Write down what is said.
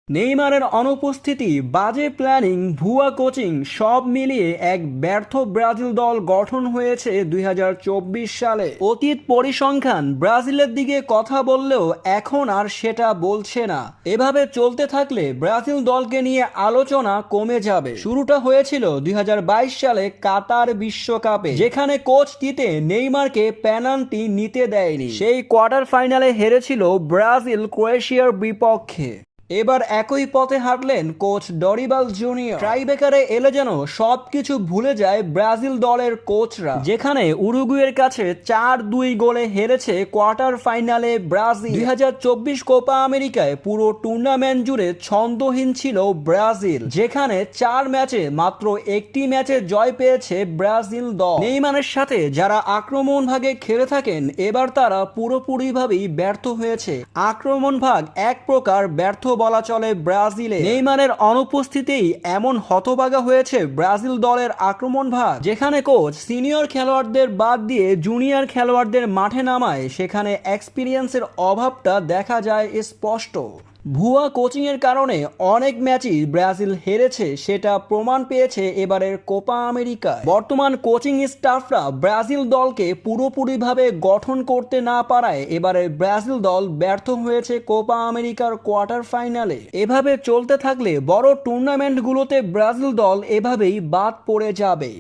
নেইমারের অনুপস্থিতি, বাজে প্ল্যানিং, ভুয়া কোচিং সব মিলিয়ে এক ব্যর্থ ব্রাজিল দল গঠন হয়েছে ২০২৪ সালে। অতীত পরিসংখ্যান ব্রাজিলের দিকে কথা বললেও এখন আর সেটা বলছে না। এভাবে চলতে থাকলে ব্রাজিল দলকে নিয়ে আলোচনা কমে যাবে। শুরুটা হয়েছিল ২০২২ সালে কাতার বিশ্বকাপে, যেখানে কোচ তিতে নেইমারকে পেনাল্টি নিতে দেয়নি। সেই কোয়ার্টার ফাইনালে হেরেছিল ব্রাজিল ক্রোয়েশিয়ার বিপক্ষে। এবার একই পথে হাঁটলেন কোচ ডরিবাল জুনিয়র। টাইব্রেকারে এলে যেন সবকিছু ভুলে যায় ব্রাজিল দলের কোচরা, যেখানে উরুগুয়ের কাছে ৪-২ গোলে হেরেছে কোয়ার্টার ফাইনালে ব্রাজিল। ২০২৪ কোপা আমেরিকায় পুরো টুর্নামেন্ট জুড়ে ছন্দহীন ছিল ব্রাজিল, যেখানে ৪ ম্যাচে মাত্র একটি ম্যাচে জয় পেয়েছে ব্রাজিল দল। নেইমারের সাথে যারা আক্রমণ ভাগে খেলে থাকেন, এবার তারা পুরোপুরিভাবেই ব্যর্থ হয়েছে। আক্রমণ ভাগ এক প্রকার ব্যর্থ বলা চলে ব্রাজিলে। নেইমারের অনুপস্থিতিতেই এমন হতভাগা হয়েছে ব্রাজিল দলের আক্রমণ ভাগ, যেখানে কোচ সিনিয়র খেলোয়াড়দের বাদ দিয়ে জুনিয়র খেলোয়াড়দের মাঠে নামায়, সেখানে এক্সপিরিয়েন্সের অভাবটা দেখা যায় স্পষ্ট। ভুয়া কোচিংয়ের কারণে অনেক ম্যাচই ব্রাজিল হেরেছে, সেটা প্রমাণ পেয়েছে এবারের কোপা আমেরিকায়। বর্তমান কোচিং স্টাফরা ব্রাজিল দলকে পুরোপুরিভাবে গঠন করতে না পারায় এবারের ব্রাজিল দল ব্যর্থ হয়েছে কোপা আমেরিকার কোয়ার্টার ফাইনালে। এভাবে চলতে থাকলে বড় টুর্নামেন্টগুলোতে ব্রাজিল দল এভাবেই বাদ পড়ে যাবে।